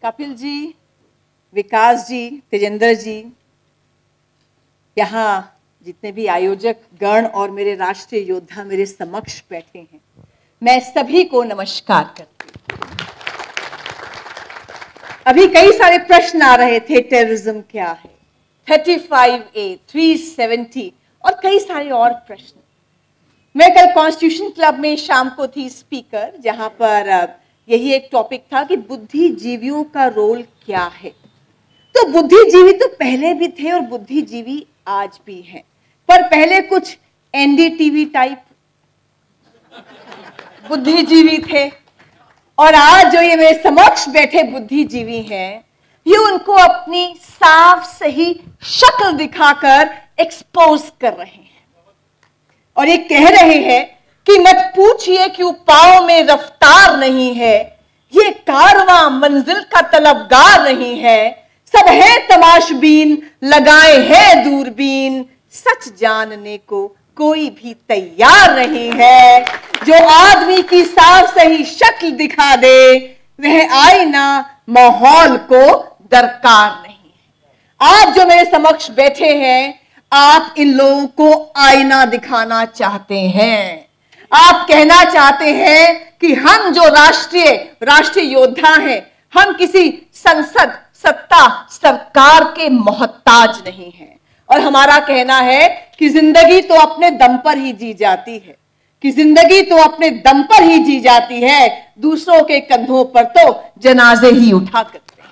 कपिल जी, विकास जी, तेजेंद्र जी, यहाँ जितने भी आयोजक गण और मेरे राष्ट्रीय योद्धा मेरे समक्ष बैठे हैं, मैं सभी को नमस्कार करती हूँ। अभी कई सारे प्रश्न आ रहे थे, टेररिज्म क्या है, 35A, 370 और कई सारे और प्रश्न। मैं कल कॉन्स्टिट्यूशन क्लब में शाम को थी स्पीकर, जहां पर यही एक टॉपिक था कि बुद्धिजीवियों का रोल क्या है। तो बुद्धिजीवी तो पहले भी थे और बुद्धिजीवी आज भी हैं, पर पहले कुछ एनडीटीवी टाइप बुद्धिजीवी थे, और आज जो ये मेरे समक्ष बैठे बुद्धिजीवी हैं, ये उनको अपनी साफ सही शक्ल दिखाकर एक्सपोज कर रहे हैं और ये कह रहे हैं कि मत पूछिए क्यों पांव में रफ्तार नहीं है, ये कारवां मंजिल का तलबगार नहीं है, सब है तमाशबीन लगाए हैं दूरबीन, सच जानने को कोई भी तैयार नहीं है। जो आदमी की साफ सही शक्ल दिखा दे वह आईना माहौल को दरकार नहीं है। आप जो मेरे समक्ष बैठे हैं, आप इन लोगों को आईना दिखाना चाहते हैं। आप कहना चाहते हैं कि हम जो राष्ट्रीय योद्धा हैं, हम किसी संसद सत्ता सरकार के मोहताज नहीं हैं, और हमारा कहना है कि जिंदगी तो अपने दम पर ही जी जाती है, कि जिंदगी तो अपने दम पर ही जी जाती है, दूसरों के कंधों पर तो जनाजे ही उठा करते हैं।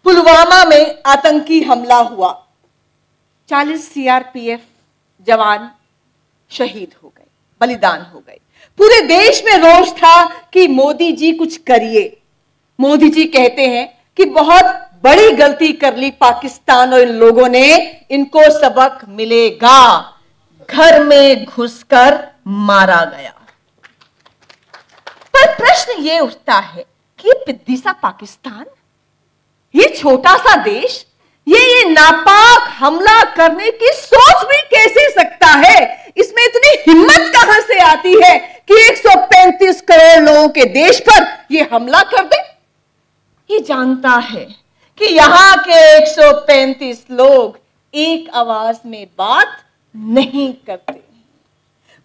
पुलवामा में आतंकी हमला हुआ, 40 सीआरपीएफ जवान शहीद हो गए, बलिदान हो गए। पूरे देश में रोष था कि मोदी जी कुछ करिए। मोदी जी कहते हैं कि बहुत बड़ी गलती कर ली पाकिस्तान और इन लोगों ने, इनको सबक मिलेगा। घर में घुसकर मारा गया। पर प्रश्न ये उठता है कि ये पिद्दी सा पाकिस्तान, ये छोटा सा देश, ये नापाक हमला करने की सोच भी कैसे सकता है? इसमें इतनी हिम्मत कहां से आती है कि 135 करोड़ लोगों के देश पर ये हमला कर दे? ये जानता है कि यहां के 135 लोग एक आवाज में बात नहीं करते।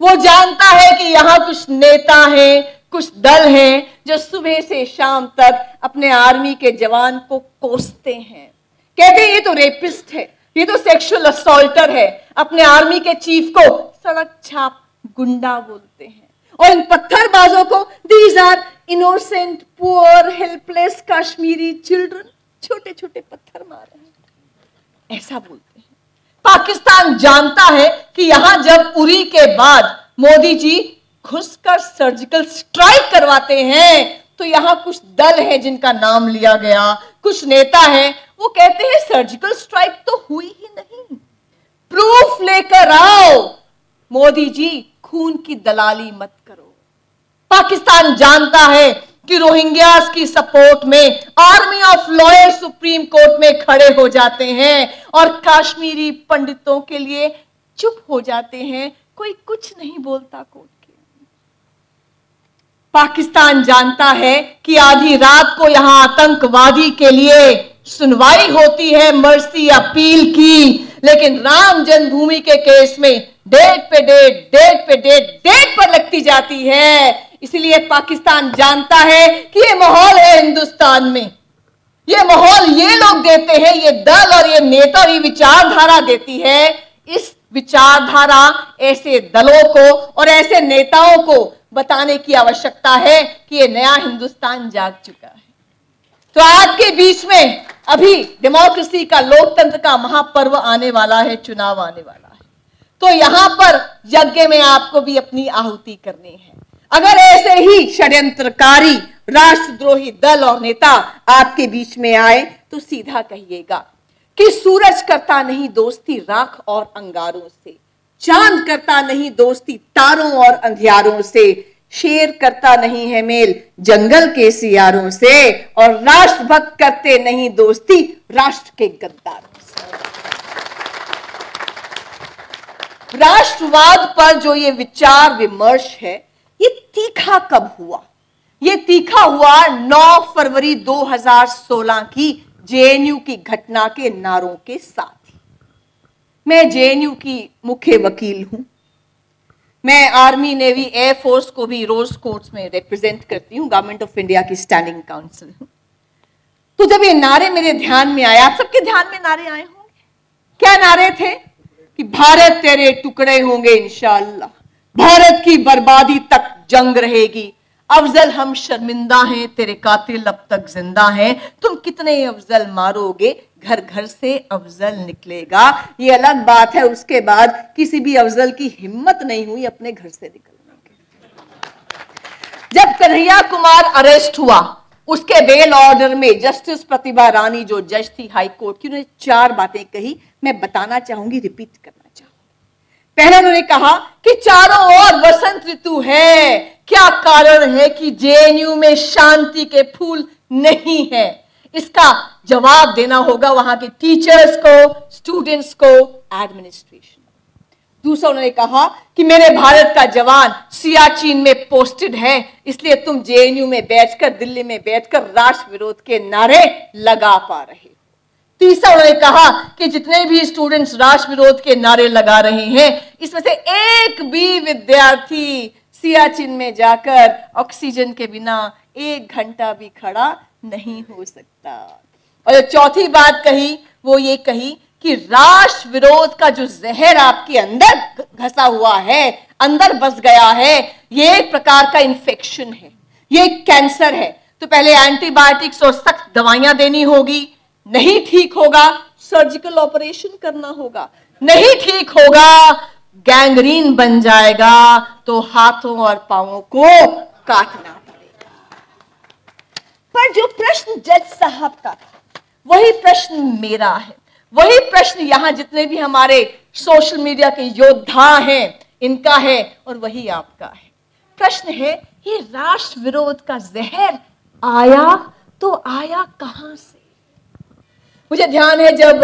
वो जानता है कि यहां कुछ नेता हैं, कुछ दल हैं जो सुबह से शाम तक अपने आर्मी के जवान को कोसते हैं, कहते हैं ये तो रेपिस्ट है, ये तो सेक्सुअल असॉल्टर है, अपने आर्मी के चीफ को सड़क छाप गुंडा बोलते हैं, और इन पत्थरबाजों को these are innocent poor helpless Kashmiri children, छोटे छोटे पत्थर मार रहे हैं, ऐसा बोलते हैं। पाकिस्तान जानता है कि यहां जब उरी के बाद मोदी जी घुसकर सर्जिकल स्ट्राइक करवाते हैं, तो यहां कुछ दल है जिनका नाम लिया गया, कुछ नेता हैं, वो कहते हैं सर्जिकल स्ट्राइक तो हुई ही नहीं, प्रूफ लेकर आओ। मोदी जी खून की दलाली मत करो। पाकिस्तान जानता है कि रोहिंग्यास की सपोर्ट में army of lawyer supreme court में खड़े हो जाते हैं और कश्मीरी पंडितों के लिए चुप हो जाते हैं, कोई कुछ नहीं बोलता कोर्ट के। पाकिस्तान जानता है कि आधी रात को यहां आतंकवादी के लिए सुनवाई होती है मर्सी अपील की, लेकिन राम जन्मभूमि के केस में डेट पे डेट पर लगती जाती है। इसलिए पाकिस्तान जानता है कि ये माहौल है हिंदुस्तान में, ये माहौल ये लोग देते हैं, ये दल और ये नेता और ये विचारधारा देती है। इस विचारधारा ऐसे दलों को और ऐसे नेताओं को बताने की आवश्यकता है कि ये नया हिंदुस्तान जाग चुका है। तो आपके बीच में अभी डेमोक्रेसी का, लोकतंत्र का महापर्व आने वाला है, चुनाव आने वाला है, तो यहां पर यज्ञ में आपको भी अपनी आहुति करनी है। अगर ऐसे ही षड्यंत्रकारी राष्ट्रद्रोही दल और नेता आपके बीच में आए तो सीधा कहिएगा कि सूरज करता नहीं दोस्ती राख और अंगारों से, चांद करता नहीं दोस्ती तारों और अंधियारों से, शेर करता नहीं है मेल जंगल के सियारों से, और राष्ट्रभक्त करते नहीं दोस्ती राष्ट्र के गद्दारों से। राष्ट्रवाद पर जो ये विचार विमर्श है, ये तीखा कब हुआ? ये तीखा हुआ 9 फरवरी 2016 की जेएनयू की घटना के नारों के साथ। मैं जेएनयू की मुख्य वकील हूं। मैं आर्मी, नेवी, एयरफोर्स को भी रोज कोर्ट्स में रिप्रेजेंट करती हूं, गवर्नमेंट ऑफ इंडिया की स्टैंडिंग काउंसिल हूं। तो जब ये नारे मेरे ध्यान में आया, आप सबके ध्यान में नारे आए होंगे। क्या नारे थे? कि भारत तेरे टुकड़े होंगे इंशाअल्लाह, भारत की बर्बादी तक जंग रहेगी, अफजल हम शर्मिंदा हैं, तेरे कातिल अब तक जिंदा हैं, तुम कितने अफजल मारोगे, घर घर से अफजल निकलेगा। ये अलग बात है, उसके बाद किसी भी अफजल की हिम्मत नहीं हुई अपने घर से निकलने की। जब कन्हैया कुमार अरेस्ट हुआ, उसके बेल ऑर्डर में जस्टिस प्रतिभा रानी जो जज थी हाई कोर्ट की, उन्होंने 4 बातें कही, मैं बताना चाहूंगी, रिपीट करना चाहूंगी। पहले उन्होंने कहा कि चारों ओर वसंत ऋतु है, क्या कारण है कि जेएनयू में शांति के फूल नहीं है? इसका जवाब देना होगा वहां के टीचर्स को, स्टूडेंट्स को, एडमिनिस्ट्रेशन। दूसरा उन्होंने कहा कि मेरे भारत का जवान सियाचिन में पोस्टेड है, इसलिए तुम जेएनयू में बैठकर, दिल्ली में बैठकर राष्ट्र विरोध के नारे लगा पा रहे हो। तीसरा उन्होंने कहा कि जितने भी स्टूडेंट्स राष्ट्र विरोध के नारे लगा रहे हैं, इसमें से एक भी विद्यार्थी सियाचिन में जाकर ऑक्सीजन के बिना 1 घंटा भी खड़ा नहीं हो सकता। और जो चौथी बात कही वो ये कही कि राष्ट्र विरोध का जो जहर आपके अंदर घसा हुआ है, अंदर बस गया है, ये एक प्रकार का इन्फेक्शन है, ये कैंसर है। तो पहले एंटीबायोटिक्स और सख्त दवाइयां देनी होगी, नहीं ठीक होगा सर्जिकल ऑपरेशन करना होगा, नहीं ठीक होगा गैंग्रीन बन जाएगा तो हाथों और पांवों को काटना पड़ेगा। पर जो प्रश्न जज साहब का था, वही प्रश्न मेरा है, वही प्रश्न यहां जितने भी हमारे सोशल मीडिया के योद्धा हैं इनका है, और वही आपका है। प्रश्न है, ये राष्ट्र विरोध का जहर आया तो आया कहां से? मुझे ध्यान है जब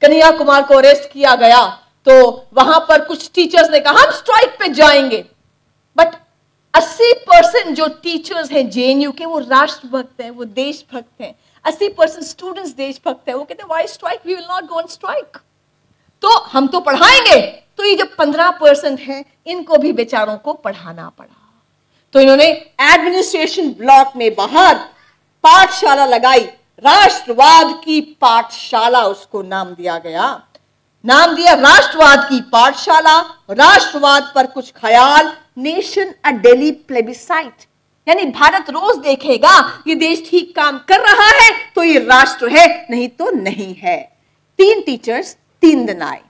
कन्हैया कुमार को अरेस्ट किया गया तो वहां पर कुछ टीचर्स ने कहा हम स्ट्राइक पे जाएंगे, बट 80% जो टीचर्स हैं जेएनयू के वो राष्ट्रभक्त हैं, वो देशभक्त हैं। 80% स्टूडेंट्स देशभक्त हैं। वो कहते हैं why strike, we will not go on strike, तो हम तो पढ़ाएंगे। तो ये जो 15% है इनको भी बेचारों को पढ़ाना पड़ा। तो इन्होंने एडमिनिस्ट्रेशन ब्लॉक में बाहर पाठशाला लगाई, राष्ट्रवाद की पाठशाला उसको नाम दिया गया, नाम दिया राष्ट्रवाद की पाठशाला। राष्ट्रवाद पर कुछ ख्याल, नेशन अ डेली प्लेबिसाइट, यानी भारत रोज देखेगा ये देश ठीक काम कर रहा है तो ये राष्ट्र है, नहीं तो नहीं है। 3 टीचर्स 3 दिन आए।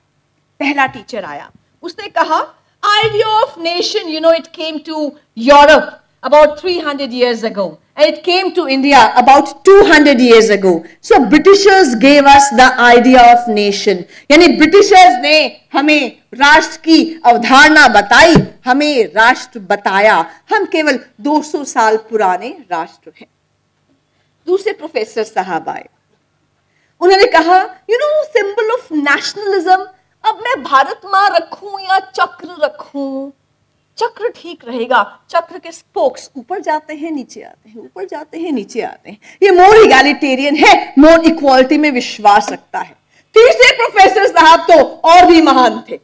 पहला टीचर आया, उसने कहा idea of nation, you know, it came to Europe about 300 years ago and it came to India about 200 years ago. So Britishers gave us the idea of nation, यानी ब्रिटिशर्स ने हमें राष्ट्र की अवधारणा बताई, हमें राष्ट्र बताया। हम केवल 200 साल पुराने राष्ट्र हैं। दूसरे प्रोफेसर साहब आए, उन्होंने कहा you know symbol of nationalism, अब मैं भारत मां रखूं या चक्र रखूं? चक्र ठीक रहेगा, चक्र के स्पोक्स ऊपर जाते हैं नीचे आते हैं, ऊपर जाते हैं नीचे आते हैं, ये मोर इगैलिटेरियन है, मोर इक्वालिटी में विश्वास रखता है। तीसरे प्रोफेसर साहब तो और भी महान थे,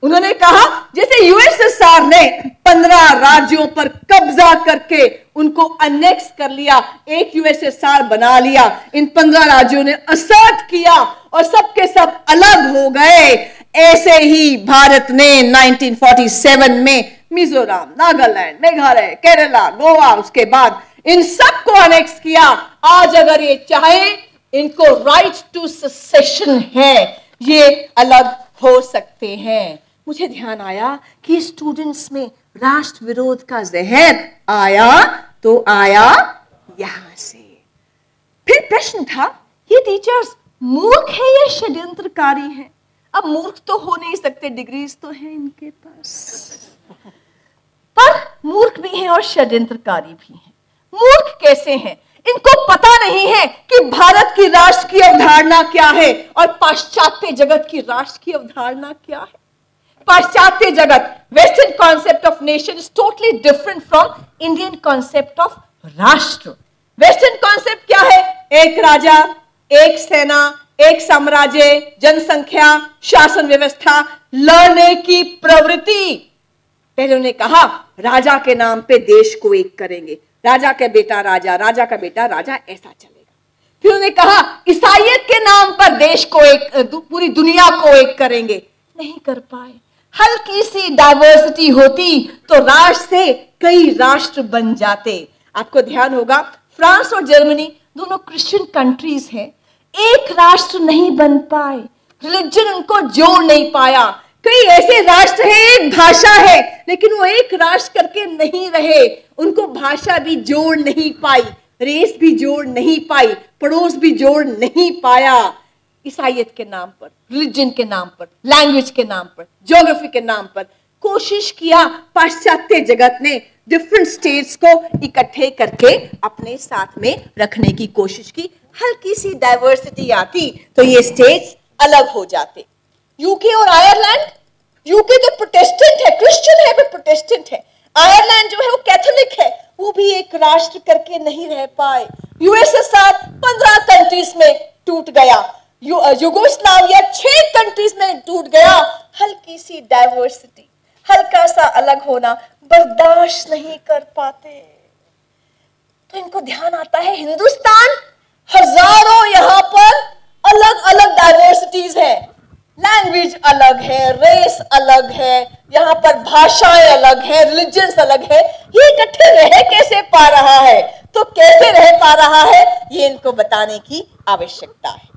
उन्होंने कहा जैसे यूएसएसआर ने 15 राज्यों पर कब्जा करके उनको अनेक्स कर लिया, एक यूएसएसआर बना लिया, इन 15 राज्यों ने असर्ट किया और सबके सब अलग हो गए, ऐसे ही भारत ने 1947 में मिजोरम, नागालैंड, मेघालय, केरला, गोवा, उसके बाद इन सबको अनेक्स किया। आज अगर ये चाहे, इनको राइट टू सेसेशन है, ये अलग हो सकते हैं। मुझे ध्यान आया कि स्टूडेंट्स में राष्ट्र विरोध का जहर आया तो आया यहां से। फिर प्रश्न था, ये टीचर्स मूर्ख है या षड्यंत्रकारी है? अब मूर्ख तो हो नहीं सकते, डिग्रीज तो है इनके पास, पर मूर्ख भी हैं और षड्यंत्रकारी भी हैं। मूर्ख कैसे हैं? इनको पता नहीं है कि भारत की राष्ट्र की अवधारणा क्या है और पाश्चात्य जगत की राष्ट्र की अवधारणा क्या है। पाश्चात्य जगत, western concept of nation is totally different from Indian concept of राष्ट्र। वेस्टर्न कॉन्सेप्ट क्या है? एक राजा, एक सेना, एक साम्राज्य, जनसंख्या, शासन व्यवस्था, लड़ने की प्रवृत्ति। पहले उन्होंने कहा राजा के नाम पे देश को एक करेंगे, राजा का बेटा राजा, राजा का बेटा राजा, ऐसा चलेगा। फिर उन्होंने कहा ईसाइयत के नाम पर देश को एक, पूरी दुनिया को एक करेंगे। नहीं कर पाए। हल्की सी डाइवर्सिटी होती तो राष्ट्र से कई राष्ट्र बन जाते। आपको ध्यान होगा फ्रांस और जर्मनी दोनों क्रिश्चियन कंट्रीज हैं, एक राष्ट्र नहीं बन पाए, रिलीजन उनको जोड़ नहीं पाया। कई ऐसे राष्ट्र हैं, एक भाषा है, लेकिन वो एक राष्ट्र करके नहीं रहे, उनको भाषा भी जोड़ नहीं पाई, रेस भी जोड़ नहीं पाई, पड़ोस भी जोड़ नहीं पाया। ईसाइयत के नाम पर, रिलीजन के नाम पर, लैंग्वेज के नाम पर, ज्योग्राफी के नाम पर कोशिश किया पाश्चात्य जगत ने, डिफरेंट स्टेट्स को इकट्ठे करके अपने साथ में रखने की कोशिश की। हल्की सी डाइवर्सिटी आती तो ये स्टेट्स अलग हो जाते। यूके और आयरलैंड, यूके तो प्रोटेस्टेंट है, क्रिश्चियन है पर प्रोटेस्टेंट है। आयरलैंड जो है वो कैथोलिक है, वो भी एक राष्ट्र करके नहीं रह पाए। यूएसएसआर 15 कंट्रीज में टूट गया, युगोस्लाविया 6 कंट्रीज में टूट गया। हल्की सी डाइवर्सिटी, हल्का सा अलग होना बर्दाश्त नहीं कर पाते। तो इनको ध्यान आता है हिंदुस्तान, हजारों यहां पर अलग अलग डाइवर्सिटीज है, लैंग्वेज अलग है, रेस अलग है, यहाँ पर भाषाएं अलग है, रिलीजन्स अलग है, ये इकट्ठे रह कैसे पा रहा है? तो कैसे रह पा रहा है ये इनको बताने की आवश्यकता है।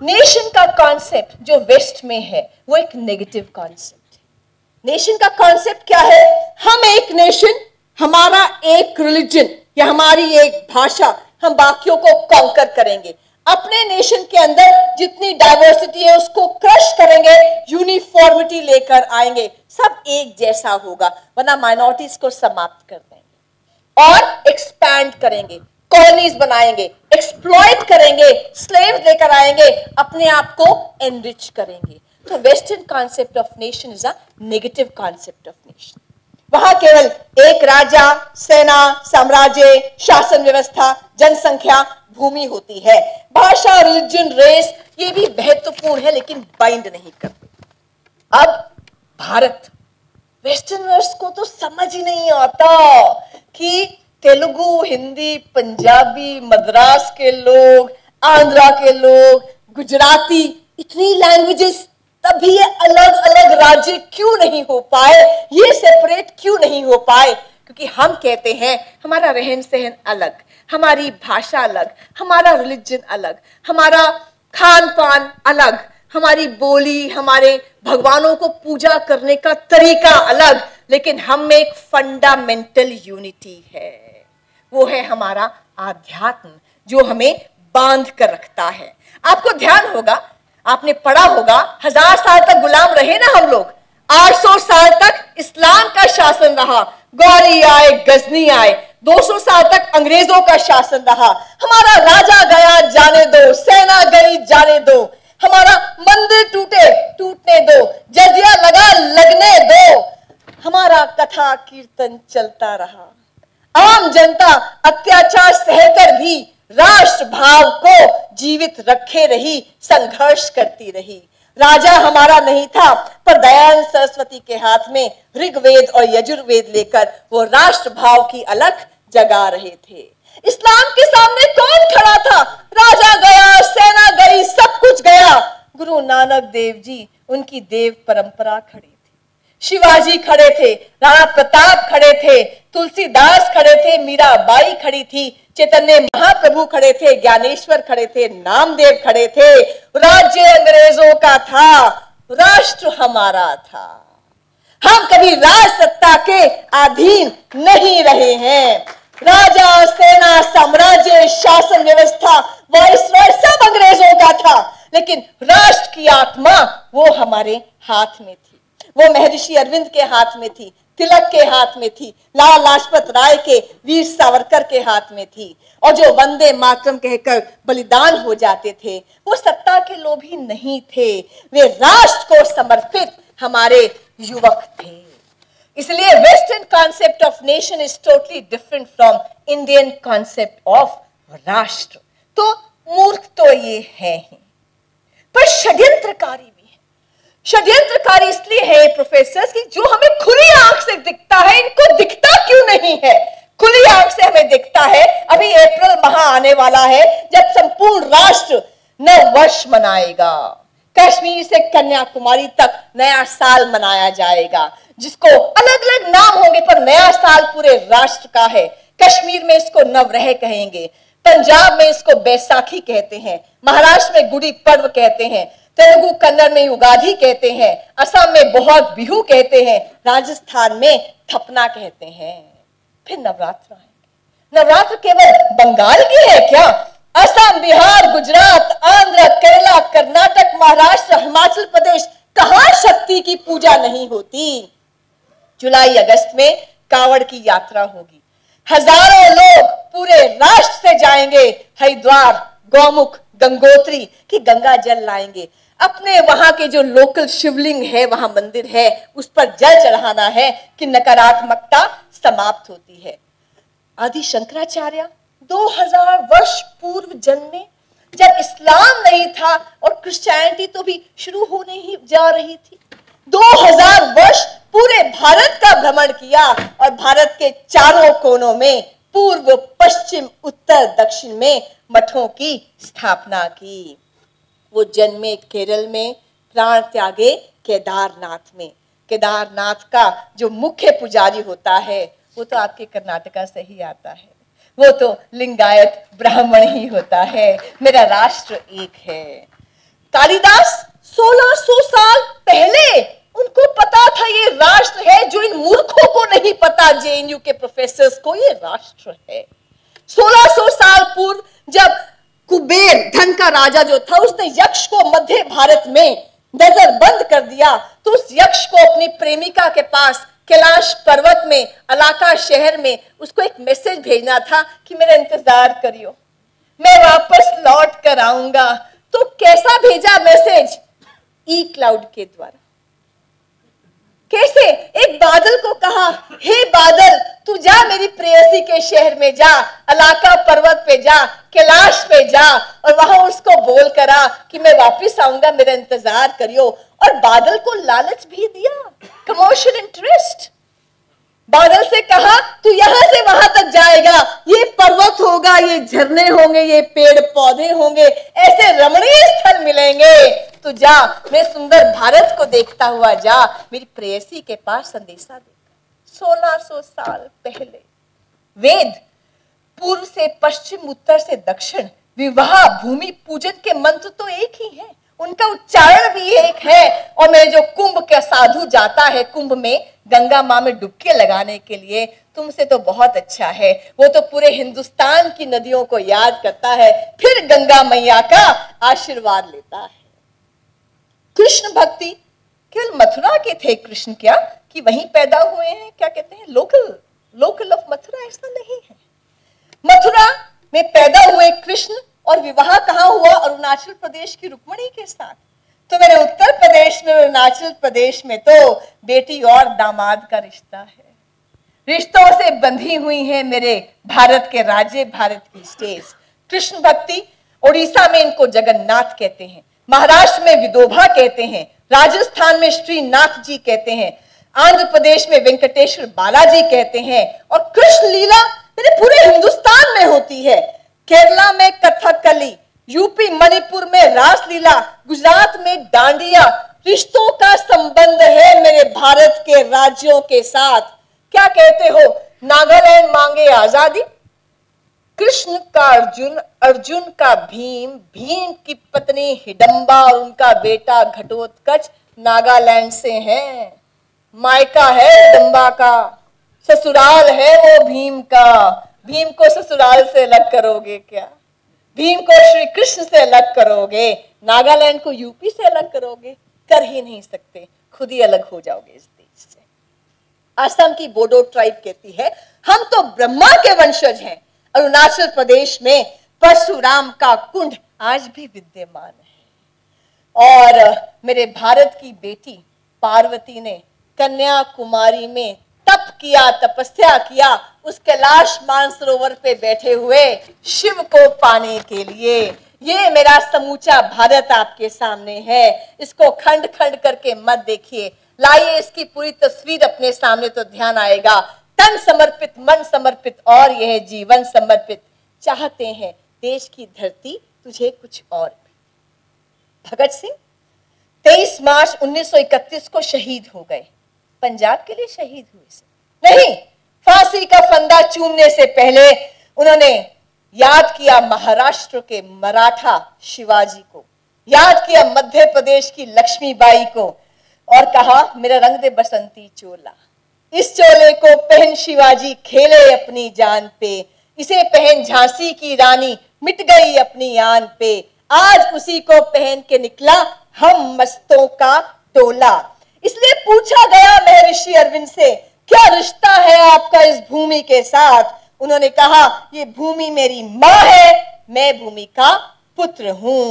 नेशन का कॉन्सेप्ट जो वेस्ट में है वो एक नेगेटिव कॉन्सेप्ट है। नेशन का कॉन्सेप्ट क्या है? हम एक नेशन, हमारा एक रिलीजन या हमारी एक भाषा, हम बाकियों को कॉन्कर करेंगे, अपने नेशन के अंदर जितनी डाइवर्सिटी है उसको क्रश करेंगे, यूनिफॉर्मिटी लेकर आएंगे, सब एक जैसा होगा, वरना माइनॉरिटीज को समाप्त कर देंगे और एक्सपैंड करेंगे, कॉलोनीज बनाएंगे, एक्सप्लॉइट करेंगे, स्लेव लेकर आएंगे, अपने आप को एनरिच करेंगे। तो western concept of nation is a negative concept of nation. वहां केवल एक राजा, सेना, साम्राज्य, शासन व्यवस्था, जनसंख्या, भूमि होती है। भाषा, रिलीजन, रेस ये भी महत्वपूर्ण है लेकिन बाइंड नहीं करते। अब भारत, वेस्टर्नर्स को तो समझ ही नहीं आता कि तेलुगु, हिंदी, पंजाबी, मद्रास के लोग, आंध्रा के लोग, गुजराती, इतनी लैंग्वेजेस, तभी ये अलग अलग राज्य क्यों नहीं हो पाए, ये सेपरेट क्यों नहीं हो पाए? क्योंकि हम कहते हैं हमारा रहन सहन अलग, हमारी भाषा अलग, हमारा रिलीजन अलग, हमारा खान पान अलग, हमारी बोली, हमारे भगवानों को पूजा करने का तरीका अलग, लेकिन हम में एक फंडामेंटल यूनिटी है, वो है हमारा आध्यात्म जो हमें बांध कर रखता है। आपको ध्यान होगा, आपने पढ़ा होगा, 1000 साल तक गुलाम रहे ना हम लोग, 800 साल तक इस्लाम का शासन रहा, गौरी आए, गजनी आए, 200 साल तक अंग्रेजों का शासन रहा, हमारा राजा गया जाने दो, सेना गई जाने दो, हमारा मंदिर टूटे टूटने दो, जजिया लगा लगने दो, हमारा कथा कीर्तन चलता रहा, आम जनता अत्याचार सहकर भी राष्ट्र भाव को जीवित रखे रही, संघर्ष करती रही। राजा हमारा नहीं था, पर दयानंद सरस्वती के हाथ में ऋग्वेद और यजुर्वेद लेकर वो राष्ट्र भाव की अलख जगा रहे थे। इस्लाम के सामने कौन खड़ा था? राजा गया, सेना गई, सब कुछ गया, गुरु नानक देव जी, उनकी देव परंपरा खड़ी थी। शिवाजी खड़े थे, राणा प्रताप खड़े थे, तुलसीदास खड़े थे, मीराबाई खड़ी थी, चैतन्य महाप्रभु खड़े थे, ज्ञानेश्वर खड़े थे, नामदेव खड़े थे। राज्य अंग्रेजों का था, राष्ट्र हमारा था। हम कभी राज सत्ता के अधीन नहीं रहे हैं। राजा, सेना, साम्राज्य, शासन व्यवस्था, वाइसरॉय सब अंग्रेजों का था, लेकिन राष्ट्र की आत्मा वो हमारे हाथ में थी, वो महर्षि अरविंद के हाथ में थी, तिलक के हाथ में थी, लाला लाजपत राय के, वीर सावरकर के हाथ में थी। और जो वंदे मातरम कहकर बलिदान हो जाते थे वो सत्ता के लोभी नहीं थे, वे राष्ट्र को समर्पित हमारे युवक थे। इसलिए western concept of nation is totally different from Indian concept of राष्ट्र। तो मूर्ख तो ये है ही, पर षड्यंत्रकारी भी है। षड्यंत्रकारी इसलिए है प्रोफेसर कि जो हमें खुली आंख से दिखता है, इनको दिखता क्यों नहीं है? खुली आंख से हमें दिखता है, अभी अप्रैल माह आने वाला है जब संपूर्ण राष्ट्र नव वर्ष मनाएगा। कश्मीर से कन्याकुमारी तक नया साल मनाया जाएगा, जिसको अलग अलग नाम होंगे पर नया साल पूरे राष्ट्र का है। कश्मीर में इसको नवरह कहेंगे, पंजाब में इसको बैसाखी कहते हैं, महाराष्ट्र में गुड़ी पर्व कहते हैं, तेलुगु कन्नड़ में युगादि कहते हैं, असम में बहुत बिहू कहते हैं, राजस्थान में थपना कहते हैं। फिर नवरात्र आएंगे। नवरात्र केवल बंगाल की है क्या? असम, बिहार, गुजरात, आंध्र, केरला, कर्नाटक, महाराष्ट्र, हिमाचल प्रदेश, कहां शक्ति की पूजा नहीं होती? जुलाई अगस्त में कावड़ की यात्रा होगी, हजारों लोग पूरे राष्ट्र से जाएंगे हरिद्वार, गौमुख, गंगोत्री की गंगा जल लाएंगे। अपने वहां के जो लोकल शिवलिंग है, वहां मंदिर है, उस पर जल चढ़ाना है कि नकारात्मकता समाप्त होती है। आदि शंकराचार्य 2000 वर्ष पूर्व जन्मे, जब इस्लाम नहीं था और क्रिश्चियनिटी तो भी शुरू होने ही जा रही थी। 2000 वर्ष पूरे भारत का भ्रमण किया और भारत के चारों कोनों में, पूर्व, पश्चिम, उत्तर, दक्षिण में मठों की स्थापना की। वो जन्मे केरल में, प्राण त्यागे केदारनाथ में। केदारनाथ का जो मुख्य पुजारी होता है वो तो आपके कर्नाटका से ही आता है, वो तो लिंगायत ब्राह्मण ही होता है। मेरा राष्ट्र एक है। कालिदास 1600 साल पहले उनको पता था ये राष्ट्र है, जो इन मूर्खों को नहीं पता, जेएनयू के प्रोफेसर्स को ये राष्ट्र है। 1600 साल पूर्व जब कुबेर धन का राजा जो था, उसने यक्ष को मध्य भारत में नजर बंद कर दिया, तो उस यक्ष को अपनी प्रेमिका के पास कैलाश पर्वत में, अलाका शहर में उसको एक मैसेज भेजना था कि मेरा इंतजार करियो, मैं वापस लौट कर आऊंगा। तो कैसा भेजा मैसेज? ई क्लाउड के द्वारा। कैसे? एक बादल को कहा, हे बादल तू जा मेरी प्रेयसी के शहर में जा, अलाका पर्वत पे जा, कैलाश पे जा और वहां उसको बोल करा कि मैं वापस आऊंगा, मेरा इंतजार करियो। और बादल को लालच भी दिया, कमर्शियल इंटरेस्ट। बादल से कहा तू यहां से वहां तक जाएगा, ये पर्वत होगा, ये झरने होंगे, ये पेड़ पौधे होंगे, ऐसे रमणीय स्थल मिलेंगे, तू जा, मैं सुंदर भारत को देखता हुआ जा, मेरी प्रेयसी के पास संदेशा देगा। 1600 साल पहले वेद पूर्व से पश्चिम, उत्तर से दक्षिण, विवाह, भूमि पूजन के मंत्र तो एक ही है, उनका उच्चारण भी एक है। और मेरे जो कुंभ का साधु जाता है कुंभ में गंगा मां में डुबकी लगाने के लिए, तुमसे तो बहुत अच्छा है, वो तो पूरे हिंदुस्तान की नदियों को याद करता है, फिर गंगा मैया का आशीर्वाद लेता है। कृष्ण भक्ति केवल मथुरा के थे कृष्ण क्या कि वहीं पैदा हुए हैं? क्या कहते हैं, लोकल ऑफ मथुरा? ऐसा नहीं है। मथुरा में पैदा हुए कृष्ण और विवाह कहाँ हुआ? अरुणाचल प्रदेश की रुक्मणी के साथ। तो मेरे उत्तर प्रदेश में, अरुणाचल प्रदेश में तो बेटी और दामाद का रिश्ता है, रिश्तों से बंधी हुई है मेरे भारत के राज्य, भारत की स्टेट्स। कृष्ण भक्ति, उड़ीसा में इनको जगन्नाथ कहते हैं, महाराष्ट्र में विदोबा कहते हैं, राजस्थान में श्रीनाथ जी कहते हैं, आंध्र प्रदेश में वेंकटेश्वर बालाजी कहते हैं। और कृष्ण लीला मेरे पूरे हिंदुस्तान में होती है। केरला में कथकली, यूपी मणिपुर में रासलीला, गुजरात में डांडिया। रिश्तों का संबंध है मेरे भारत के राज्यों के साथ। क्या कहते हो, नागालैंड मांगे आजादी, कृष्ण का अर्जुन, अर्जुन का भीम, भीम की पत्नी हिडंबा और उनका बेटा घटोत्कच नागालैंड से हैं। मायका है हिडंबा का, ससुराल है वो भीम का। भीम को ससुराल से अलग करोगे क्या? भीम को श्री कृष्ण से अलग करोगे, नागालैंड को यूपी से अलग करोगे? कर ही नहीं सकते, खुद ही अलग हो जाओगे इस देश से। असम की बोडो ट्राइब कहती है हम तो ब्रह्मा के वंशज हैं। अरुणाचल प्रदेश में परशुराम का कुंड आज भी विद्यमान है। और मेरे भारत की बेटी पार्वती ने कन्याकुमारी में तप किया, तपस्या किया, उस कैलाश मानसरोवर पे बैठे हुए शिव को पाने के लिए। ये मेरा समूचा भारत आपके सामने है, इसको खंड खंड करके मत देखिए, लाइए इसकी पूरी तस्वीर अपने सामने तो ध्यान आएगा। तन समर्पित, मन समर्पित और यह जीवन समर्पित, चाहते हैं देश की धरती तुझे कुछ और। भगत सिंह 23 मार्च 1931 को शहीद हो गए। पंजाब के लिए शहीद हुए नहीं, फांसी का फंदा चूमने से पहले उन्होंने याद किया महाराष्ट्र के मराठा शिवाजी को, याद किया मध्य प्रदेश की लक्ष्मीबाई को और कहा मेरा रंग दे बसंती चोला, इस चोले को पहन शिवाजी खेले अपनी जान पे, इसे पहन झांसी की रानी मिट गई अपनी आन पे, आज उसी को पहन के निकला हम मस्तों का टोला। इसलिए पूछा गया महर्षि अरविंद से क्या रिश्ता है आपका इस भूमि के साथ। उन्होंने कहा ये भूमि मेरी माँ है, मैं भूमि का पुत्र हूं।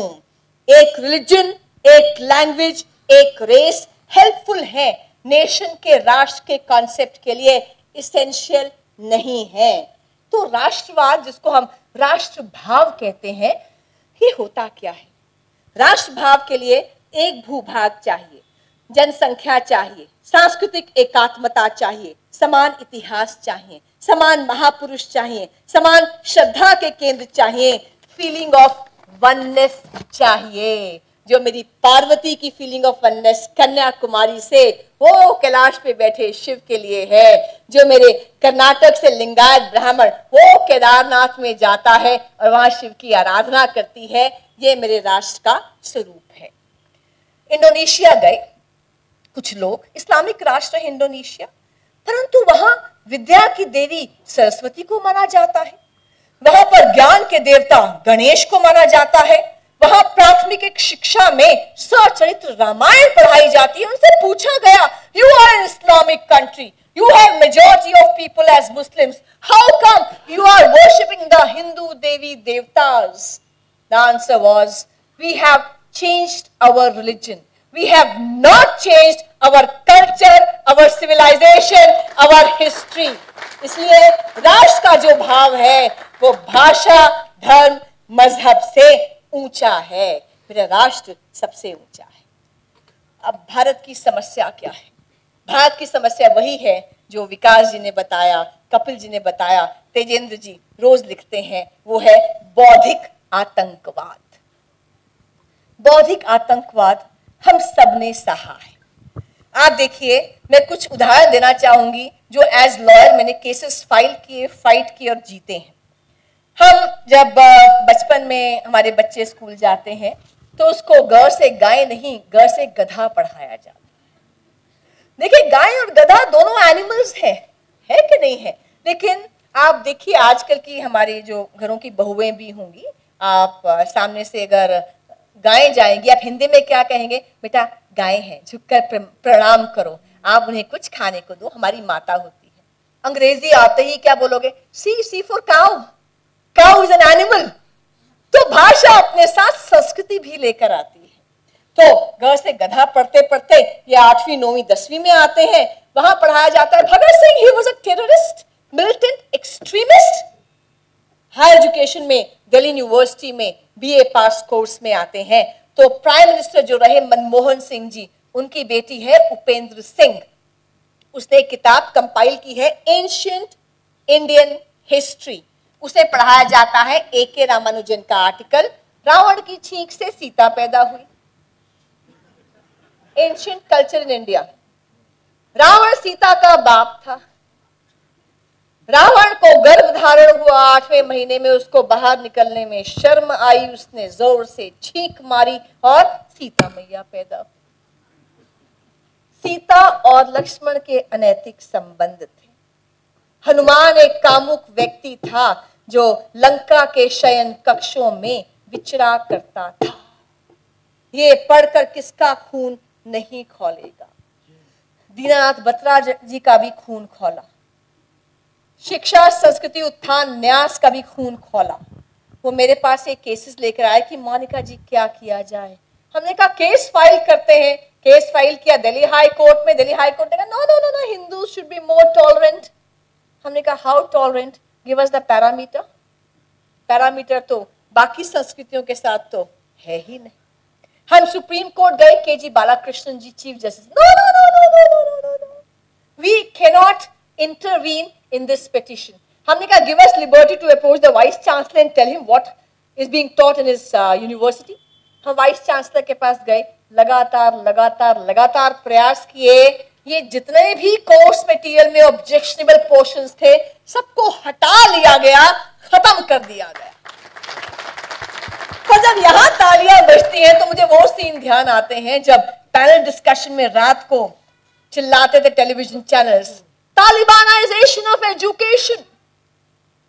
एक रिलीजन, एक लैंग्वेज, एक रेस हेल्पफुल है, नेशन के, राष्ट्र के कॉन्सेप्ट के लिए इसेंशियल नहीं है। तो राष्ट्रवाद, जिसको हम राष्ट्र भाव कहते हैं, ये होता क्या है? राष्ट्र भाव के लिए एक भूभाग चाहिए, जनसंख्या चाहिए, सांस्कृतिक एकात्मता चाहिए, समान इतिहास चाहिए, समान महापुरुष चाहिए, समान श्रद्धा के केंद्र चाहिए, फीलिंग ऑफ वननेस चाहिए, जो मेरी पार्वती की फीलिंग ऑफ वननेस कन्याकुमारी से वो कैलाश पे बैठे शिव के लिए है, जो मेरे कर्नाटक से लिंगायत ब्राह्मण वो केदारनाथ में जाता है और वहां शिव की आराधना करती है, ये मेरे राष्ट्र का स्वरूप है। इंडोनेशिया गए कुछ लोग, इस्लामिक राष्ट्र है इंडोनेशिया, परंतु वहां विद्या की देवी सरस्वती को माना जाता है, वहां पर ज्ञान के देवता गणेश को माना जाता है, वहां प्राथमिक एक शिक्षा में सचरित्र रामायण पढ़ाई जाती है। उनसे पूछा गया you are an Islamic country, you have majority of people as Muslims, how come you are worshipping the Hindu devi devtas? The answer was we have changed our religion, we have not changed our culture, our civilization, our history. इसलिए राष्ट्र का जो भाव है वो भाषा, धर्म, मजहब से ऊंचा है। मेरा राष्ट्र सबसे ऊंचा है। अब भारत की समस्या क्या है? भारत की समस्या वही है जो विकास जी ने बताया, कपिल जी ने बताया, तेजेंद्र जी रोज लिखते हैं, वो है बौद्धिक आतंकवाद। बौद्धिक आतंकवाद हम सबने सहा है। आप देखिए, मैं कुछ उदाहरण देना चाहूंगी जो एज लॉयर मैंने केसेस फाइल किए, फाइट किए और जीते हैं। हम जब बचपन में हमारे बच्चे स्कूल जाते हैं तो उसको ग से गाय नहीं, ग से गधा पढ़ाया जाता है। देखिए, गाय और गधा दोनों एनिमल्स है कि नहीं है? लेकिन आप देखिए आजकल की हमारे जो घरों की बहुएं भी होंगी, आप सामने से अगर गायें जाएंगी, आप हिंदी में क्या कहेंगे? बेटा गायें हैं, झुककर प्रणाम करो, आप उन्हें कुछ खाने को दो, हमारी माता होती है। अंग्रेजी आते ही क्या बोलोगे? C for cow, cow is an animal. तो भाषा अपने साथ संस्कृति भी लेकर आती है। तो ग से गधा पढ़ते पढ़ते ये 8वीं 9वीं 10वीं में आते हैं, वहां पढ़ाया जाता है Bhagat Singh he was a terrorist, militant, extremist. Higher education में दिल्ली यूनिवर्सिटी में बीए पास कोर्स में आते हैं तो प्राइम मिनिस्टर जो रहे मनमोहन सिंह जी, उनकी बेटी है उपेंद्र सिंह, उसने एक किताब कंपाइल की है एंशिएंट इंडियन हिस्ट्री, उसे पढ़ाया जाता है। ए.के. रामानुजन का आर्टिकल, रावण की छींक से सीता पैदा हुई, ancient culture in India. Ravan Sita का बाप था, रावण को गर्भ धारण हुआ, 8वें महीने में उसको बाहर निकलने में शर्म आई, उसने जोर से छींक मारी और सीता मैया पैदा हुई। सीता और लक्ष्मण के अनैतिक संबंध थे। हनुमान एक कामुक व्यक्ति था जो लंका के शयन कक्षों में विचरा करता था। ये पढ़कर किसका खून नहीं खौलेगा? दीनानाथ बत्रा जी का भी खून खौला, शिक्षा संस्कृति उत्थान न्यास का भी खून खौला। वो मेरे पास एक केसेस लेकर आए कि मोनिका जी क्या किया जाए। हमने कहा केस फाइल करते हैं, केस फाइल किया दिल्ली हाई कोर्ट में। दिल्ली हाई कोर्ट ने कहा no no no no, Hindu should be more tolerant. हमने कहा how tolerant, give us the parameter. Parameter तो बाकी संस्कृतियों के साथ तो है ही नहीं। हम सुप्रीम कोर्ट गए, K G Balakrishnan ji chief justice, no no no no no no no no no, we cannot intervene in this petition. हमने कहा give us liberty to approach the vice chancellor and tell him what is being taught in his university. हम vice chancellor के पास गए, लगातार लगातार लगातार प्रयास किए, ये जितने भी कोर्स मटेरियल में ऑब्जेक्शनेबल पोर्शंस थे सबको हटा लिया गया, खत्म कर दिया गया। पर जब यहां तालियां बजती हैं तो मुझे वो सीन ध्यान आते हैं जब पैनल डिस्कशन में रात को चिल्लाते थे television channels, Talibanization of education.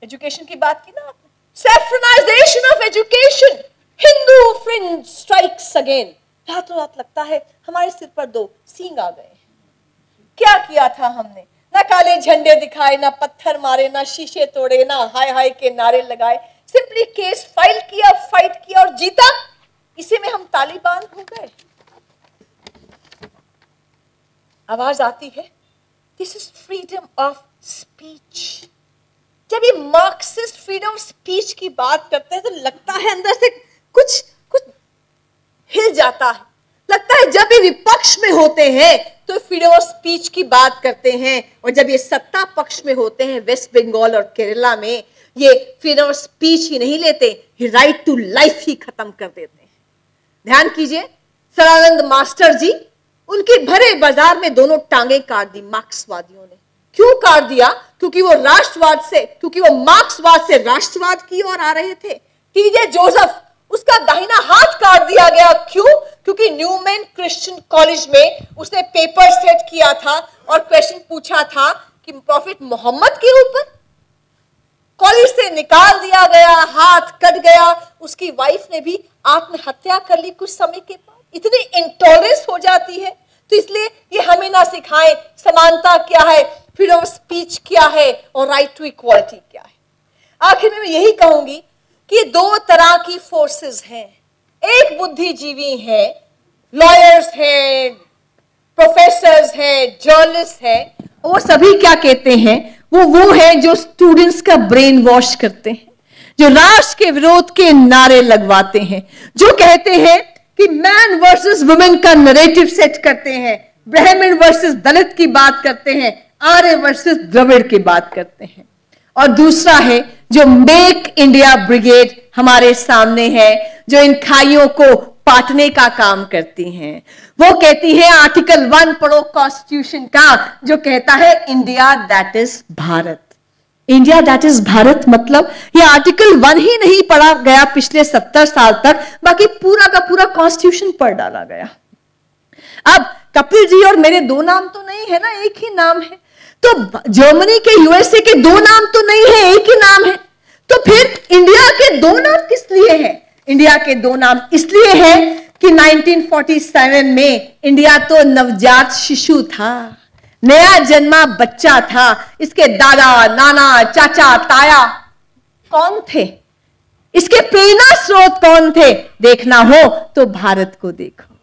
Education की बात की ना आपने, saffronization of education, Hindu fringe strikes again. रातों रात लगता है हमारे सिर पर दो सींग आ गए। क्या किया था हमने, ना काले झंडे दिखाए, ना पत्थर मारे, ना शीशे तोड़े, ना हाय हाय के नारे लगाए, सिंपली केस फाइल किया, फाइट किया और जीता। इसी में हम तालिबान हो गए। आवाज आती है this is freedom of speech. जब ये मार्क्सिस्ट फ्रीडम ऑफ स्पीच की बात करते हैं तो लगता है अंदर से कुछ कुछ हिल जाता है। लगता है जब ये विपक्ष में होते हैं तो फ्रीडम ऑफ स्पीच की बात करते हैं, और जब ये सत्ता पक्ष में होते हैं वेस्ट बंगाल और केरला में, ये फ्रीडम ऑफ स्पीच ही नहीं लेते, राइट टू लाइफ ही खत्म कर देते हैं। ध्यान कीजिए, सदानंद मास्टर जी, उनके भरे बाजार में दोनों टांगे काट दी मार्क्सवादियों ने। क्यों काट दिया? क्योंकि वो राष्ट्रवाद से, क्योंकि वो मार्क्सवाद से राष्ट्रवाद की ओर आ रहे थे। टीजे जोसेफ, उसका दाहिना हाथ काट दिया गया। क्यों? क्योंकि न्यूमैन क्रिश्चियन कॉलेज में उसने पेपर सेट किया था और क्वेश्चन पूछा था कि प्रॉफिट मोहम्मद के ऊपर। कॉलेज से निकाल दिया गया, हाथ कट गया। उसकी वाइफ ने भी आत्महत्या कर ली कुछ समय के बाद। इतनी इंटॉलरेंस हो जाती है। तो इसलिए ये हमें ना सिखाएं समानता क्या है, फ्रीडम ऑफ स्पीच क्या है और राइट टू इक्वालिटी क्या है। आखिर में मैं यही कहूंगी कि दो तरह की फोर्सेस हैं। एक बुद्धिजीवी है, लॉयर्स हैं, प्रोफेसर्स हैं, जर्नलिस्ट हैं। वो सभी क्या कहते हैं, वो है जो स्टूडेंट्स का ब्रेन वॉश करते हैं, जो राष्ट्र के विरोध के नारे लगवाते हैं, जो कहते हैं कि मैन वर्सेस वुमेन का नरेटिव सेट करते हैं, ब्राह्मण वर्सेस दलित की बात करते हैं, आर्य वर्सेस द्रविड़ की बात करते हैं। और दूसरा है जो मेक इंडिया ब्रिगेड हमारे सामने है, जो इन खाइयों को पाटने का काम करती हैं। वो कहती है आर्टिकल 1 पढ़ो कॉन्स्टिट्यूशन का, जो कहता है India that is Bharat. India that is Bharat मतलब ये आर्टिकल 1 ही नहीं पढ़ा गया पिछले 70 साल तक, बाकी पूरा का पूरा कॉन्स्टिट्यूशन पढ़ डाला गया। अब कपिल जी और मेरे दो नाम तो नहीं है ना, एक ही नाम है। तो जर्मनी के, यूएसए के दो नाम तो नहीं है, एक ही नाम है। तो फिर इंडिया के दो नाम किस लिए हैं? इंडिया के दो नाम इसलिए है कि 1947 में इंडिया तो नवजात शिशु था, नया जन्मा बच्चा था। इसके दादा, नाना, चाचा, ताया कौन थे? इसके प्रेरणा स्रोत कौन थे? देखना हो तो भारत को देखो।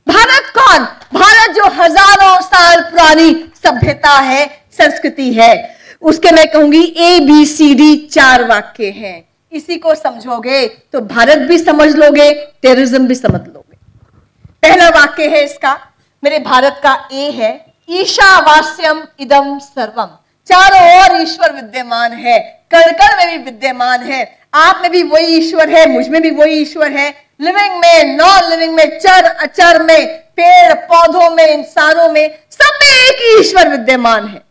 भारत कौन? भारत जो हजारों साल पुरानी सभ्यता है, संस्कृति है। उसके मैं कहूंगी ABCD 4 वाक्य हैं। इसी को समझोगे तो भारत भी समझ लोगे, टेररिज्म भी समझ लोगे। पहला वाक्य है इसका, मेरे भारत का A है, ईशावास्यम इदम सर्वम। चारों ओर ईश्वर विद्यमान है, कण कण में भी विद्यमान है। आप में भी वही ईश्वर है, मुझ में भी वही ईश्वर है। लिविंग में, नॉन लिविंग में, चर अचर में, पेड़ पौधों में, इंसानों में, सब में एक ही ईश्वर विद्यमान है।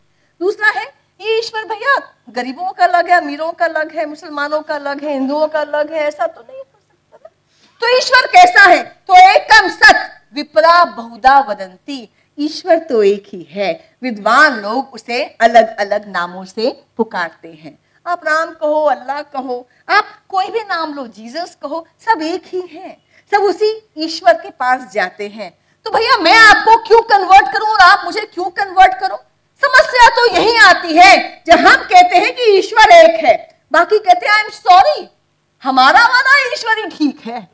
दूसरा है ये ईश्वर भैया गरीबों का अलग है, अमीरों का अलग है, मुसलमानों का अलग है, हिंदुओं का अलग है, ऐसा तो नहीं हो सकता ना। तो ईश्वर कैसा है? तो एकम सत विपरा बहुधा वदंती। ईश्वर तो एक ही है, विद्वान लोग उसे अलग अलग नामों से पुकारते हैं। आप राम कहो, अल्लाह कहो, आप कोई भी नाम लो, जीसस कहो, सब एक ही है। सब उसी ईश्वर के पास जाते हैं। तो भैया मैं आपको क्यों कन्वर्ट करूं और आप मुझे क्यों कन्वर्ट करो? समस्या तो यही आती है जब हम कहते हैं कि ईश्वर एक है, बाकी कहते हैं आई एम सॉरी, हमारा वाला ईश्वर ही ठीक है,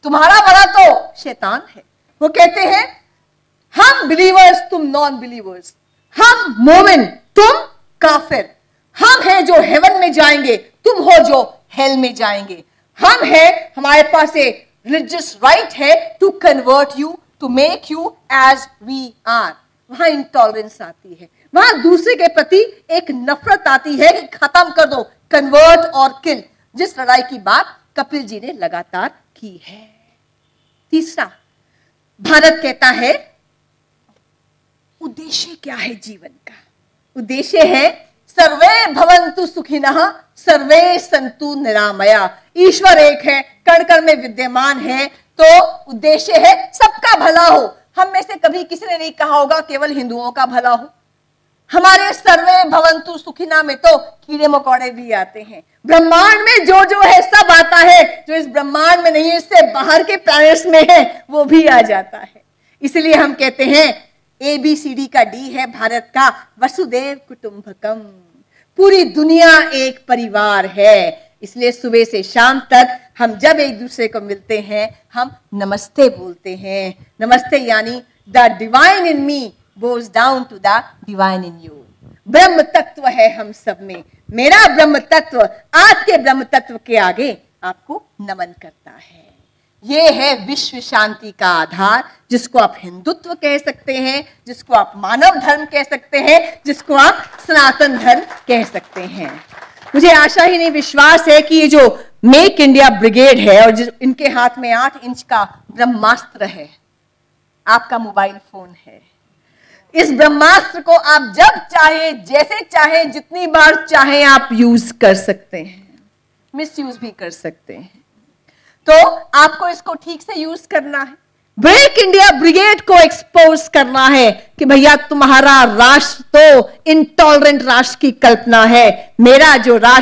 तुम्हारा वाला तो शैतान है। वो कहते हैं हम बिलीवर्स, तुम नॉन बिलीवर्स, हम मोमिन, तुम काफिर, हम हैं जो हेवन में जाएंगे, तुम हो जो हेल में जाएंगे, हम हैं, हमारे पास एक रिलीजियस राइट है to convert you, to make you as we are. वहां इंटॉलरेंस आती है, वहां दूसरे के प्रति एक नफरत आती है कि खत्म कर दो, कन्वर्ट और किल, जिस लड़ाई की बात कपिल जी ने लगातार की है। तीसरा, भारत कहता है उद्देश्य क्या है जीवन का? उद्देश्य है सर्वे भवन्तु सुखिनः सर्वे सन्तु निरामया। ईश्वर एक है, कण कण में विद्यमान है, तो उद्देश्य है सबका भला हो। हम में से कभी किसी ने नहीं कहा होगा केवल हिंदुओं का भला हो। हमारे सर्वे भवन्तु सुखिना में तो कीड़े मकोड़े भी आते हैं। ब्रह्मांड में जो जो है सब आता है, जो इस ब्रह्मांड में नहीं है, इससे बाहर के प्लैनेट्स में है, वो भी आ जाता है। इसलिए हम कहते हैं ABCD का D है भारत का, वसुदेव कुटुंबकम, पूरी दुनिया एक परिवार है। इसलिए सुबह से शाम तक हम जब एक दूसरे को मिलते हैं हम नमस्ते बोलते हैं। नमस्ते यानी the divine in me bows down to the divine in you. ब्रह्म तत्व है हम सब में, मेरा ब्रह्म तत्व आपके ब्रह्म तत्व के आगे आपको नमन करता है। ये है विश्व शांति का आधार, जिसको आप हिंदुत्व कह सकते हैं, जिसको आप मानव धर्म कह सकते हैं, जिसको आप सनातन धर्म कह सकते हैं। मुझे आशा ही नहीं विश्वास है कि ये जो मेक इंडिया ब्रिगेड है और जिस इनके हाथ में 8 इंच का ब्रह्मास्त्र है, आपका मोबाइल फोन है, इस ब्रह्मास्त्र को आप जब चाहे, जैसे चाहे, जितनी बार चाहे आप यूज कर सकते हैं, मिस यूज भी कर सकते हैं। तो आपको इसको ठीक से यूज करना है, ब्रेक इंडिया ब्रिगेड को एक्सपोज करना है कि भैया तुम्हारा राष्ट्र तो इंटॉलरेंट राष्ट्र की कल्पना है, मेरा जो राष्ट्र